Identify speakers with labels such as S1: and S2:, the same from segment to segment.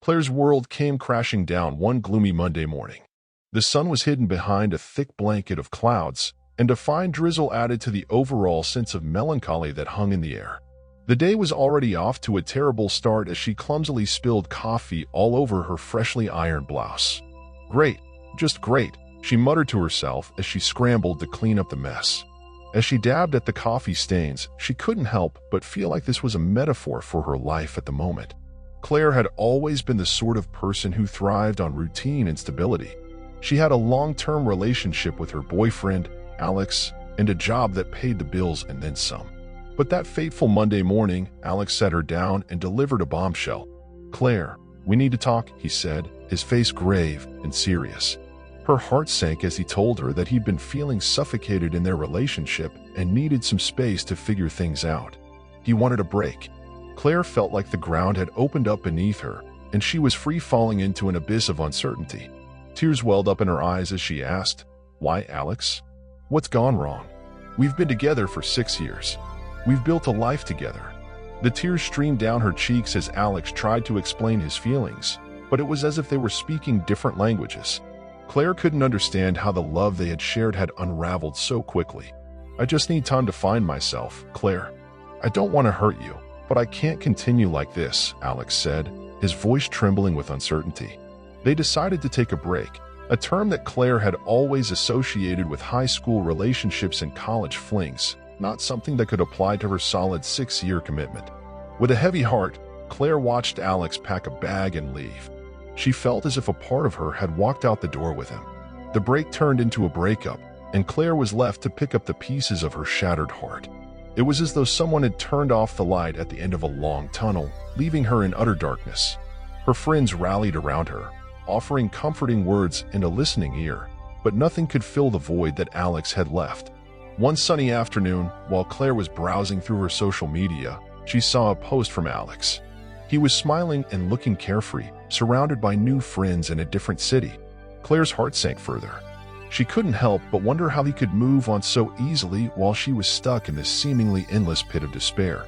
S1: Claire's world came crashing down one gloomy Monday morning. The sun was hidden behind a thick blanket of clouds, and a fine drizzle added to the overall sense of melancholy that hung in the air. The day was already off to a terrible start as she clumsily spilled coffee all over her freshly ironed blouse. "Great, just great," she muttered to herself as she scrambled to clean up the mess. As she dabbed at the coffee stains, she couldn't help but feel like this was a metaphor for her life at the moment. Claire had always been the sort of person who thrived on routine and stability. She had a long-term relationship with her boyfriend, Alex, and a job that paid the bills and then some. But that fateful Monday morning, Alex sat her down and delivered a bombshell. "Claire, we need to talk," he said, his face grave and serious. Her heart sank as he told her that he'd been feeling suffocated in their relationship and needed some space to figure things out. He wanted a break. Claire felt like the ground had opened up beneath her, and she was free falling into an abyss of uncertainty. Tears welled up in her eyes as she asked, "Why, Alex? What's gone wrong? We've been together for 6 years. We've built a life together." The tears streamed down her cheeks as Alex tried to explain his feelings, but it was as if they were speaking different languages. Claire couldn't understand how the love they had shared had unraveled so quickly. "I just need time to find myself, Claire. I don't want to hurt you, but I can't continue like this," Alex said, his voice trembling with uncertainty. They decided to take a break, a term that Claire had always associated with high school relationships and college flings, not something that could apply to her solid 6-year commitment. With a heavy heart, Claire watched Alex pack a bag and leave. She felt as if a part of her had walked out the door with him. The break turned into a breakup, and Claire was left to pick up the pieces of her shattered heart. It was as though someone had turned off the light at the end of a long tunnel, leaving her in utter darkness. Her friends rallied around her, offering comforting words and a listening ear, but nothing could fill the void that Alex had left. One sunny afternoon, while Claire was browsing through her social media, she saw a post from Alex. He was smiling and looking carefree, surrounded by new friends in a different city. Claire's heart sank further. She couldn't help but wonder how he could move on so easily while she was stuck in this seemingly endless pit of despair.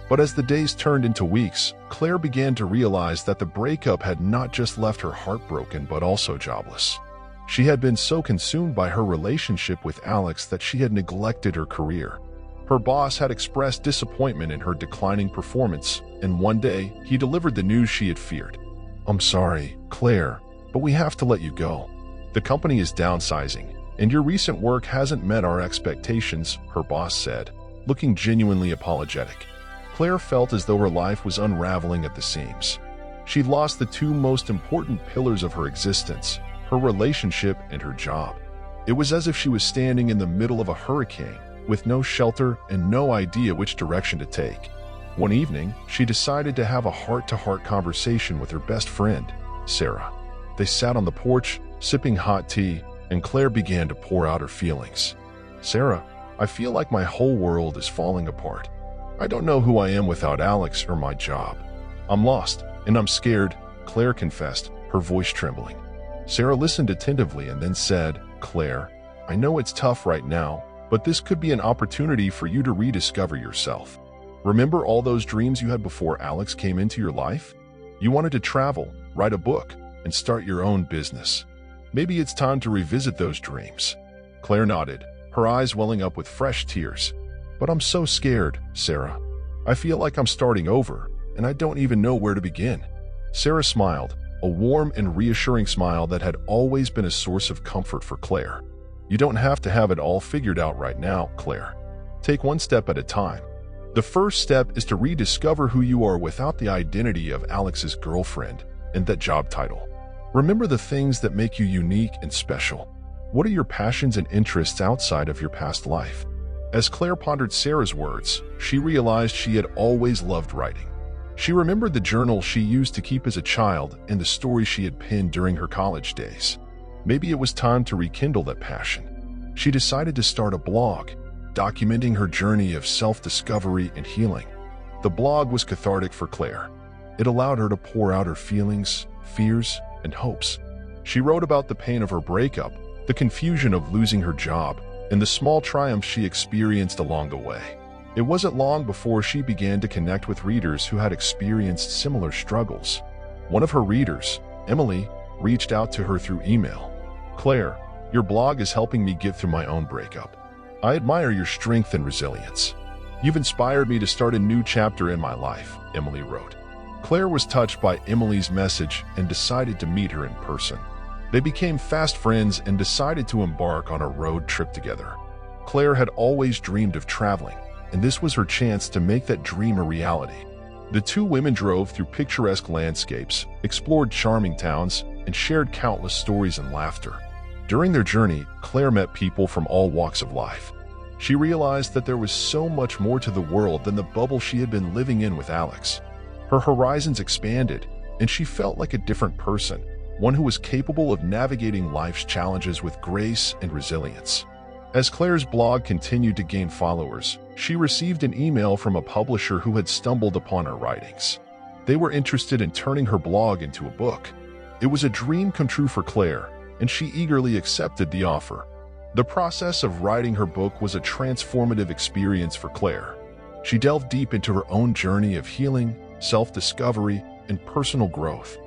S1: But as the days turned into weeks, Claire began to realize that the breakup had not just left her heartbroken but also jobless. She had been so consumed by her relationship with Alex that she had neglected her career. Her boss had expressed disappointment in her declining performance, and one day he delivered the news she had feared. "I'm sorry, Claire, but we have to let you go. The company is downsizing, and your recent work hasn't met our expectations," her boss said, looking genuinely apologetic. Claire felt as though her life was unraveling at the seams. She'd lost the two most important pillars of her existence, her relationship and her job. It was as if she was standing in the middle of a hurricane, with no shelter and no idea which direction to take. One evening, she decided to have a heart-to-heart conversation with her best friend, Sarah. They sat on the porch, sipping hot tea, and Claire began to pour out her feelings. "Sarah, I feel like my whole world is falling apart. I don't know who I am without Alex or my job. I'm lost, and I'm scared," Claire confessed, her voice trembling. Sarah listened attentively and then said, "Claire, I know it's tough right now, but this could be an opportunity for you to rediscover yourself. Remember all those dreams you had before Alex came into your life? You wanted to travel, write a book, and start your own business. Maybe it's time to revisit those dreams." Claire nodded, her eyes welling up with fresh tears. "But I'm so scared, Sarah. I feel like I'm starting over, and I don't even know where to begin." Sarah smiled, a warm and reassuring smile that had always been a source of comfort for Claire. "You don't have to have it all figured out right now, Claire. Take one step at a time. The first step is to rediscover who you are without the identity of Alex's girlfriend and that job title. Remember the things that make you unique and special. What are your passions and interests outside of your past life?" As Claire pondered Sarah's words, she realized she had always loved writing. She remembered the journal she used to keep as a child and the stories she had penned during her college days. Maybe it was time to rekindle that passion. She decided to start a blog, documenting her journey of self-discovery and healing. The blog was cathartic for Claire. It allowed her to pour out her feelings, fears, and hopes. She wrote about the pain of her breakup, the confusion of losing her job, and the small triumphs she experienced along the way. It wasn't long before she began to connect with readers who had experienced similar struggles. One of her readers, Emily, reached out to her through email. "Claire, your blog is helping me get through my own breakup. I admire your strength and resilience. You've inspired me to start a new chapter in my life," Emily wrote. Claire was touched by Emily's message and decided to meet her in person. They became fast friends and decided to embark on a road trip together. Claire had always dreamed of traveling, and this was her chance to make that dream a reality. The two women drove through picturesque landscapes, explored charming towns, and shared countless stories and laughter. During their journey, Claire met people from all walks of life. She realized that there was so much more to the world than the bubble she had been living in with Alex. Her horizons expanded, and she felt like a different person, one who was capable of navigating life's challenges with grace and resilience. As Claire's blog continued to gain followers, she received an email from a publisher who had stumbled upon her writings. They were interested in turning her blog into a book. It was a dream come true for Claire, and she eagerly accepted the offer. The process of writing her book was a transformative experience for Claire. She delved deep into her own journey of healing, self-discovery, and personal growth.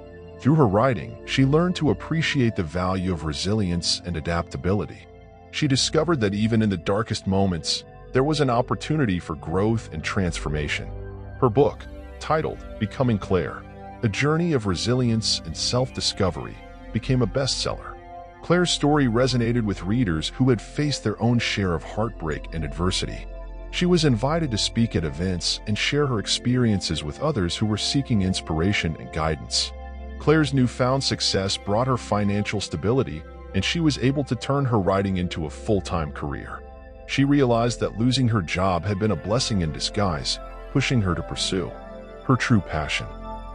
S1: Through her writing, she learned to appreciate the value of resilience and adaptability. She discovered that even in the darkest moments, there was an opportunity for growth and transformation. Her book, titled Becoming Claire, A Journey of Resilience and Self-Discovery, became a bestseller. Claire's story resonated with readers who had faced their own share of heartbreak and adversity. She was invited to speak at events and share her experiences with others who were seeking inspiration and guidance. Claire's newfound success brought her financial stability, and she was able to turn her writing into a full-time career. She realized that losing her job had been a blessing in disguise, pushing her to pursue her true passion.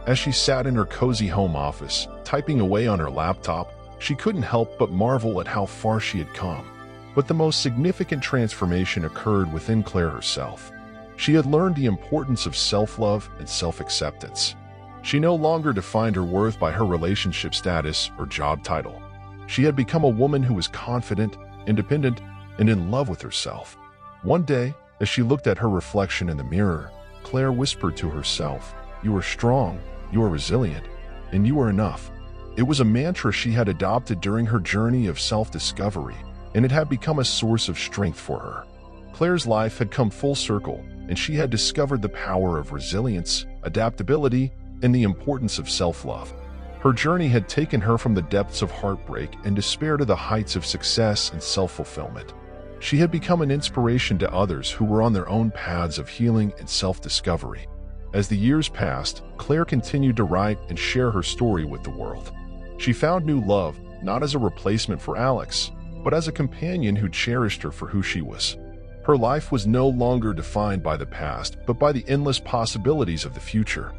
S1: As she sat in her cozy home office, typing away on her laptop, she couldn't help but marvel at how far she had come. But the most significant transformation occurred within Claire herself. She had learned the importance of self-love and self-acceptance. She no longer defined her worth by her relationship status or job title. She had become a woman who was confident, independent, and in love with herself. One day, as she looked at her reflection in the mirror, Claire whispered to herself, "You are strong, you are resilient, and you are enough." It was a mantra she had adopted during her journey of self-discovery, and it had become a source of strength for her. Claire's life had come full circle, and she had discovered the power of resilience, adaptability, and the importance of self-love. Her journey had taken her from the depths of heartbreak and despair to the heights of success and self-fulfillment. She had become an inspiration to others who were on their own paths of healing and self-discovery. As the years passed, Claire continued to write and share her story with the world. She found new love, not as a replacement for Alex, but as a companion who cherished her for who she was. Her life was no longer defined by the past, but by the endless possibilities of the future.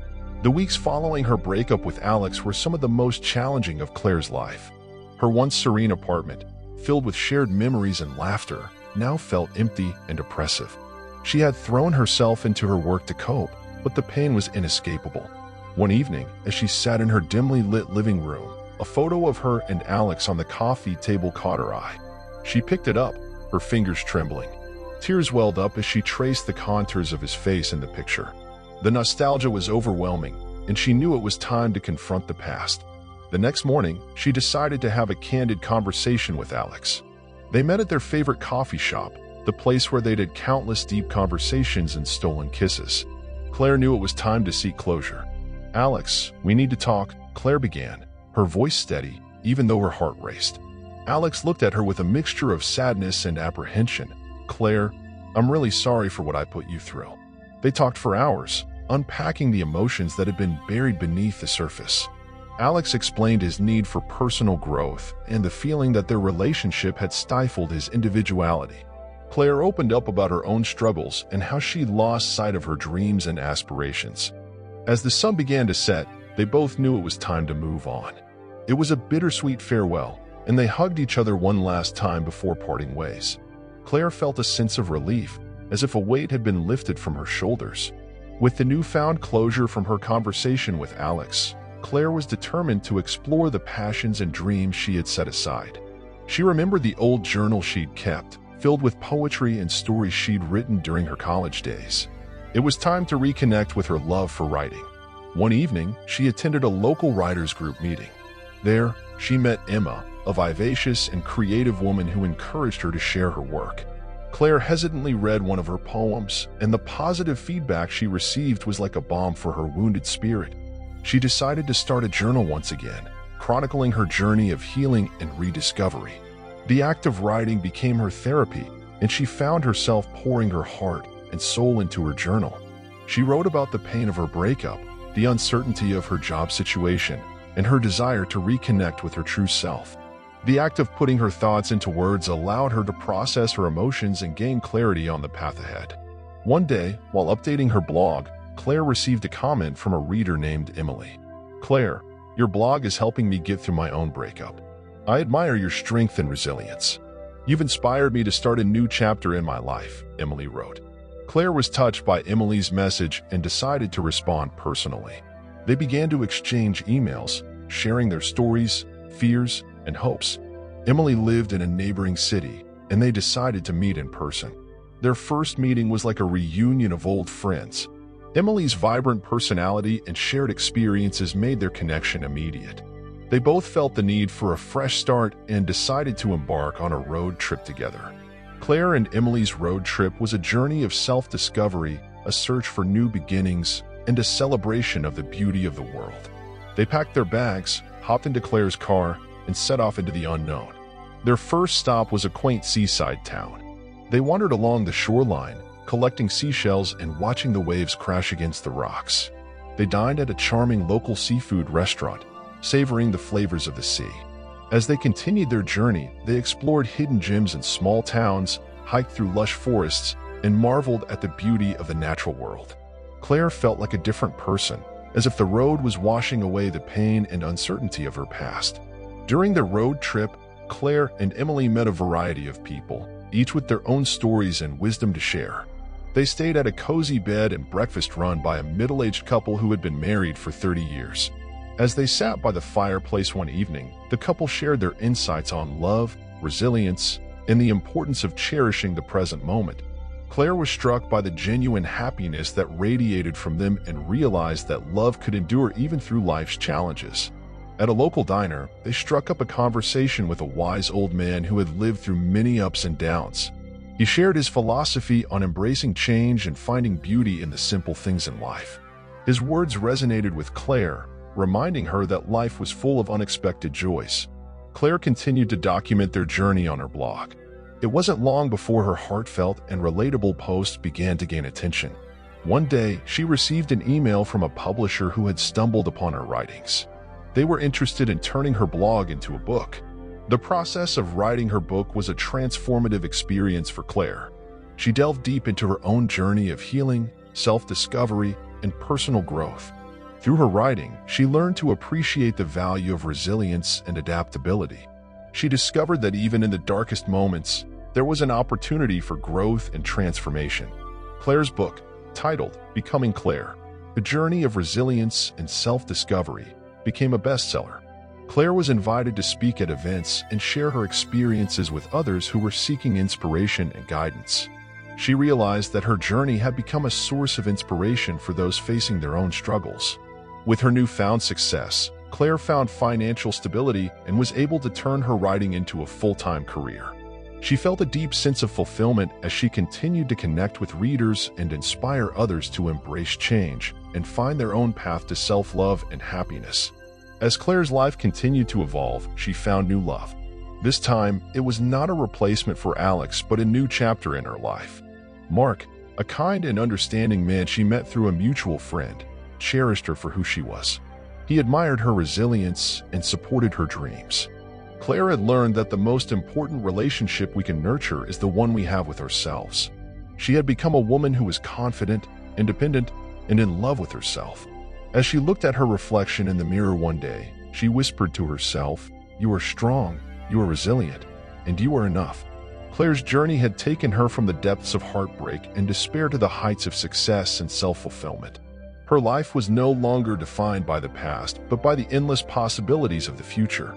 S1: The weeks following her breakup with Alex were some of the most challenging of Claire's life. Her once serene apartment, filled with shared memories and laughter, now felt empty and oppressive. She had thrown herself into her work to cope, but the pain was inescapable. One evening, as she sat in her dimly lit living room, a photo of her and Alex on the coffee table caught her eye. She picked it up, her fingers trembling. Tears welled up as she traced the contours of his face in the picture. The nostalgia was overwhelming, and she knew it was time to confront the past. The next morning, she decided to have a candid conversation with Alex. They met at their favorite coffee shop, the place where they'd had countless deep conversations and stolen kisses. Claire knew it was time to seek closure. "Alex, we need to talk," Claire began, her voice steady, even though her heart raced. Alex looked at her with a mixture of sadness and apprehension. "Claire, I'm really sorry for what I put you through." They talked for hours, unpacking the emotions that had been buried beneath the surface. Alex explained his need for personal growth and the feeling that their relationship had stifled his individuality. Claire opened up about her own struggles and how she'd lost sight of her dreams and aspirations. As the sun began to set, they both knew it was time to move on. It was a bittersweet farewell, and they hugged each other one last time before parting ways. Claire felt a sense of relief, as if a weight had been lifted from her shoulders. With the newfound closure from her conversation with Alex, Claire was determined to explore the passions and dreams she had set aside. She remembered the old journal she'd kept, filled with poetry and stories she'd written during her college days. It was time to reconnect with her love for writing. One evening, she attended a local writers group meeting. There, she met Emma, a vivacious and creative woman who encouraged her to share her work. Claire hesitantly read one of her poems, and the positive feedback she received was like a balm for her wounded spirit. She decided to start a journal once again, chronicling her journey of healing and rediscovery. The act of writing became her therapy, and she found herself pouring her heart and soul into her journal. She wrote about the pain of her breakup, the uncertainty of her job situation, and her desire to reconnect with her true self. The act of putting her thoughts into words allowed her to process her emotions and gain clarity on the path ahead. One day, while updating her blog, Claire received a comment from a reader named Emily. "Claire, your blog is helping me get through my own breakup. I admire your strength and resilience. You've inspired me to start a new chapter in my life," Emily wrote. Claire was touched by Emily's message and decided to respond personally. They began to exchange emails, sharing their stories, fears, and hopes. Emily lived in a neighboring city, and they decided to meet in person. Their first meeting was like a reunion of old friends. Emily's vibrant personality and shared experiences made their connection immediate. They both felt the need for a fresh start and decided to embark on a road trip together. Claire and Emily's road trip was a journey of self-discovery, a search for new beginnings, and a celebration of the beauty of the world. They packed their bags, hopped into Claire's car, and set off into the unknown. Their first stop was a quaint seaside town. They wandered along the shoreline, collecting seashells and watching the waves crash against the rocks. They dined at a charming local seafood restaurant, savoring the flavors of the sea. As they continued their journey, they explored hidden gems in small towns, hiked through lush forests, and marveled at the beauty of the natural world. Claire felt like a different person, as if the road was washing away the pain and uncertainty of her past. During their road trip, Claire and Emily met a variety of people, each with their own stories and wisdom to share. They stayed at a cozy bed and breakfast run by a middle-aged couple who had been married for 30 years. As they sat by the fireplace one evening, the couple shared their insights on love, resilience, and the importance of cherishing the present moment. Claire was struck by the genuine happiness that radiated from them and realized that love could endure even through life's challenges. At a local diner, they struck up a conversation with a wise old man who had lived through many ups and downs. He shared his philosophy on embracing change and finding beauty in the simple things in life. His words resonated with Claire, reminding her that life was full of unexpected joys. Claire continued to document their journey on her blog. It wasn't long before her heartfelt and relatable posts began to gain attention. One day, she received an email from a publisher who had stumbled upon her writings. They were interested in turning her blog into a book. The process of writing her book was a transformative experience for Claire. She delved deep into her own journey of healing, self-discovery, and personal growth. Through her writing, she learned to appreciate the value of resilience and adaptability. She discovered that even in the darkest moments, there was an opportunity for growth and transformation. Claire's book, titled Becoming Claire, The Journey of Resilience and Self-Discovery, became a bestseller. Claire was invited to speak at events and share her experiences with others who were seeking inspiration and guidance. She realized that her journey had become a source of inspiration for those facing their own struggles. With her newfound success, Claire found financial stability and was able to turn her writing into a full-time career. She felt a deep sense of fulfillment as she continued to connect with readers and inspire others to embrace change and find their own path to self-love and happiness. As Claire's life continued to evolve, she found new love. This time, it was not a replacement for Alex, but a new chapter in her life. Mark, a kind and understanding man she met through a mutual friend, cherished her for who she was. He admired her resilience and supported her dreams. Claire had learned that the most important relationship we can nurture is the one we have with ourselves. She had become a woman who was confident, independent, and in love with herself. As she looked at her reflection in the mirror one day, she whispered to herself, "You are strong, you are resilient, and you are enough." Claire's journey had taken her from the depths of heartbreak and despair to the heights of success and self-fulfillment. Her life was no longer defined by the past, but by the endless possibilities of the future.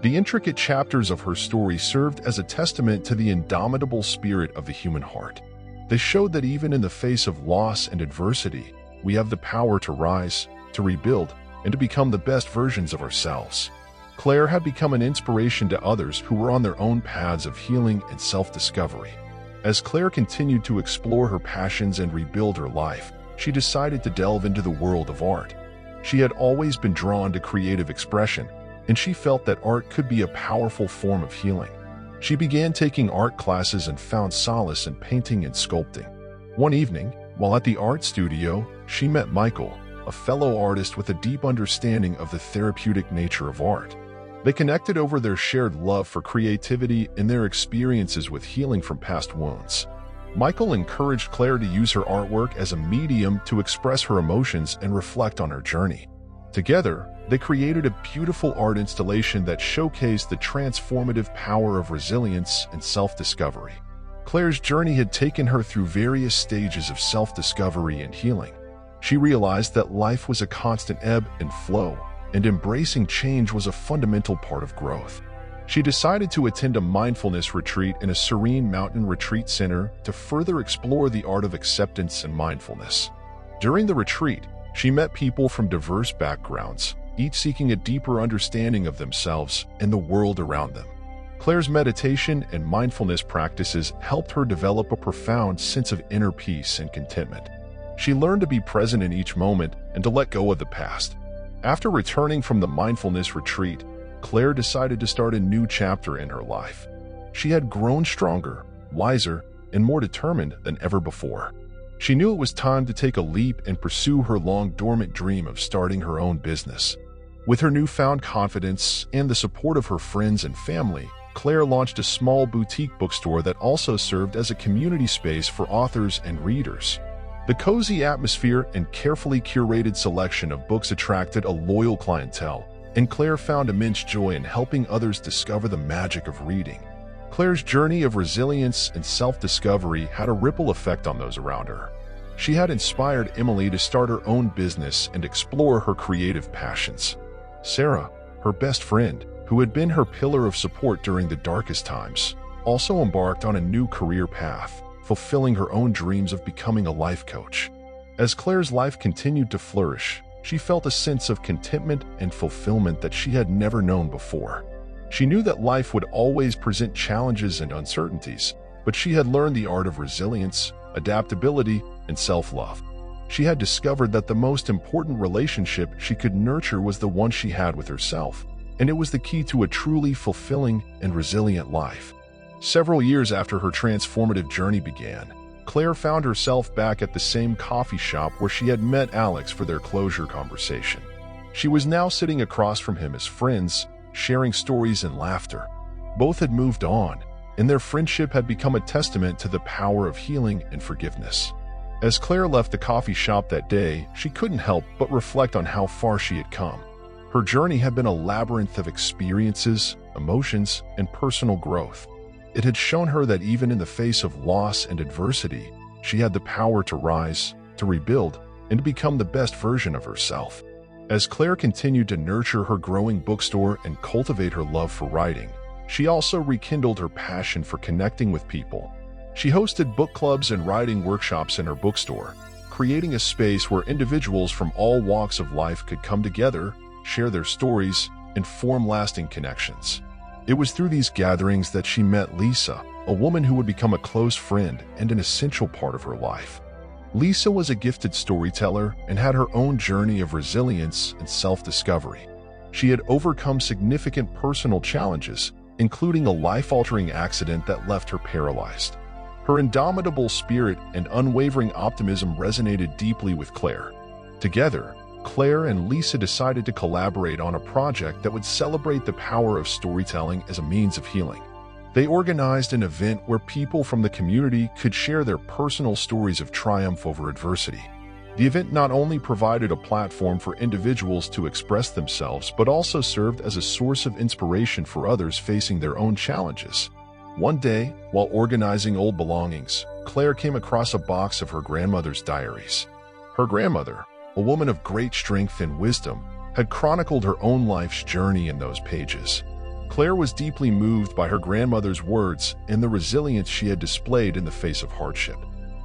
S1: The intricate chapters of her story served as a testament to the indomitable spirit of the human heart. They showed that even in the face of loss and adversity, we have the power to rise, to rebuild, and to become the best versions of ourselves. Claire had become an inspiration to others who were on their own paths of healing and self-discovery. As Claire continued to explore her passions and rebuild her life, she decided to delve into the world of art. She had always been drawn to creative expression, and she felt that art could be a powerful form of healing. She began taking art classes and found solace in painting and sculpting. One evening, while at the art studio, she met Michael, a fellow artist with a deep understanding of the therapeutic nature of art. They connected over their shared love for creativity and their experiences with healing from past wounds. Michael encouraged Claire to use her artwork as a medium to express her emotions and reflect on her journey. Together, they created a beautiful art installation that showcased the transformative power of resilience and self-discovery. Claire's journey had taken her through various stages of self-discovery and healing. She realized that life was a constant ebb and flow, and embracing change was a fundamental part of growth. She decided to attend a mindfulness retreat in a serene mountain retreat center to further explore the art of acceptance and mindfulness. During the retreat, she met people from diverse backgrounds, each seeking a deeper understanding of themselves and the world around them. Claire's meditation and mindfulness practices helped her develop a profound sense of inner peace and contentment. She learned to be present in each moment and to let go of the past. After returning from the mindfulness retreat, Claire decided to start a new chapter in her life. She had grown stronger, wiser, and more determined than ever before. She knew it was time to take a leap and pursue her long-dormant dream of starting her own business. With her newfound confidence and the support of her friends and family, Claire launched a small boutique bookstore that also served as a community space for authors and readers. The cozy atmosphere and carefully curated selection of books attracted a loyal clientele, and Claire found immense joy in helping others discover the magic of reading. Claire's journey of resilience and self-discovery had a ripple effect on those around her. She had inspired Emily to start her own business and explore her creative passions. Sarah, her best friend, who had been her pillar of support during the darkest times, also embarked on a new career path, fulfilling her own dreams of becoming a life coach. As Claire's life continued to flourish, she felt a sense of contentment and fulfillment that she had never known before. She knew that life would always present challenges and uncertainties, but she had learned the art of resilience, adaptability, and self-love. She had discovered that the most important relationship she could nurture was the one she had with herself, and it was the key to a truly fulfilling and resilient life. Several years after her transformative journey began, Claire found herself back at the same coffee shop where she had met Alex for their closure conversation. She was now sitting across from him as friends, sharing stories and laughter. Both had moved on, and their friendship had become a testament to the power of healing and forgiveness. As Claire left the coffee shop that day, she couldn't help but reflect on how far she had come. Her journey had been a labyrinth of experiences, emotions, and personal growth. It had shown her that even in the face of loss and adversity, she had the power to rise, to rebuild, and to become the best version of herself. As Claire continued to nurture her growing bookstore and cultivate her love for writing, she also rekindled her passion for connecting with people. She hosted book clubs and writing workshops in her bookstore, creating a space where individuals from all walks of life could come together, share their stories, and form lasting connections. It was through these gatherings that she met Lisa, a woman who would become a close friend and an essential part of her life. Lisa was a gifted storyteller and had her own journey of resilience and self-discovery. She had overcome significant personal challenges, including a life-altering accident that left her paralyzed. Her indomitable spirit and unwavering optimism resonated deeply with Claire. Together, Claire and Lisa decided to collaborate on a project that would celebrate the power of storytelling as a means of healing. They organized an event where people from the community could share their personal stories of triumph over adversity. The event not only provided a platform for individuals to express themselves, but also served as a source of inspiration for others facing their own challenges. One day, while organizing old belongings, Claire came across a box of her grandmother's diaries. Her grandmother, a woman of great strength and wisdom, had chronicled her own life's journey in those pages. Claire was deeply moved by her grandmother's words and the resilience she had displayed in the face of hardship.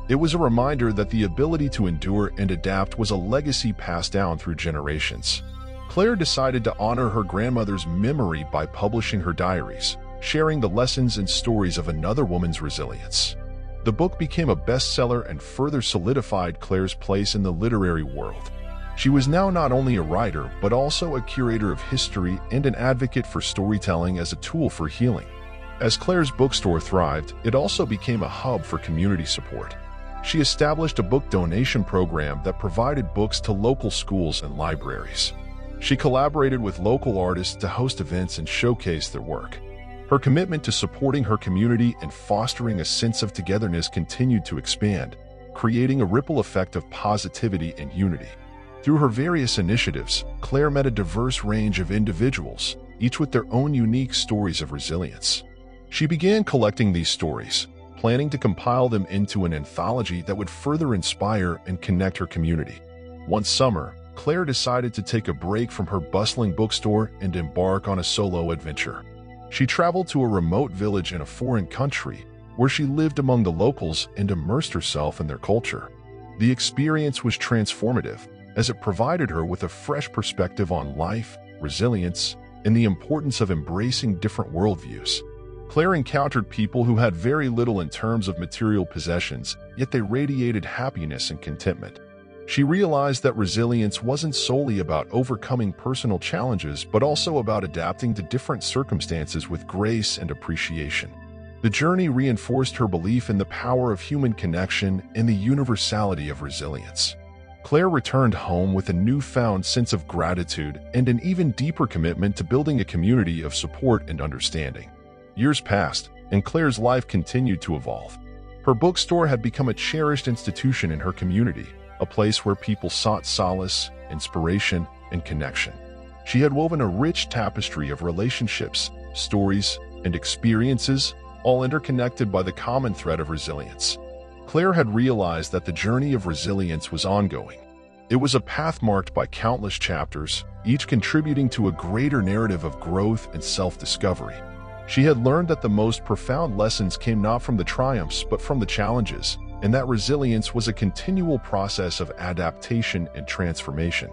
S1: It was a reminder that the ability to endure and adapt was a legacy passed down through generations. Claire decided to honor her grandmother's memory by publishing her diaries, sharing the lessons and stories of another woman's resilience. The book became a bestseller and further solidified Claire's place in the literary world. She was now not only a writer, but also a curator of history and an advocate for storytelling as a tool for healing. As Claire's bookstore thrived, it also became a hub for community support. She established a book donation program that provided books to local schools and libraries. She collaborated with local artists to host events and showcase their work. Her commitment to supporting her community and fostering a sense of togetherness continued to expand, creating a ripple effect of positivity and unity. Through her various initiatives, Claire met a diverse range of individuals, each with their own unique stories of resilience. She began collecting these stories, planning to compile them into an anthology that would further inspire and connect her community. One summer, Claire decided to take a break from her bustling bookstore and embark on a solo adventure. She traveled to a remote village in a foreign country, where she lived among the locals and immersed herself in their culture. The experience was transformative, as it provided her with a fresh perspective on life, resilience, and the importance of embracing different worldviews. Claire encountered people who had very little in terms of material possessions, yet they radiated happiness and contentment. She realized that resilience wasn't solely about overcoming personal challenges, but also about adapting to different circumstances with grace and appreciation. The journey reinforced her belief in the power of human connection and the universality of resilience. Claire returned home with a newfound sense of gratitude and an even deeper commitment to building a community of support and understanding. Years passed, and Claire's life continued to evolve. Her bookstore had become a cherished institution in her community, a place where people sought solace, inspiration, and connection. She had woven a rich tapestry of relationships, stories, and experiences, all interconnected by the common thread of resilience. Claire had realized that the journey of resilience was ongoing. It was a path marked by countless chapters, each contributing to a greater narrative of growth and self-discovery. She had learned that the most profound lessons came not from the triumphs but from the challenges, and that resilience was a continual process of adaptation and transformation.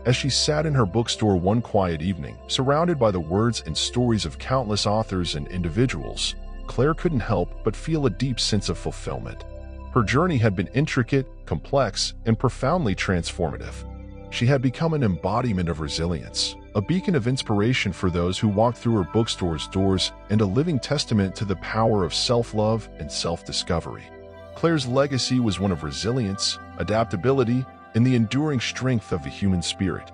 S1: As she sat in her bookstore one quiet evening, surrounded by the words and stories of countless authors and individuals, Claire couldn't help but feel a deep sense of fulfillment. Her journey had been intricate, complex, and profoundly transformative. She had become an embodiment of resilience, a beacon of inspiration for those who walked through her bookstore's doors, and a living testament to the power of self-love and self-discovery. Claire's legacy was one of resilience, adaptability, and the enduring strength of the human spirit.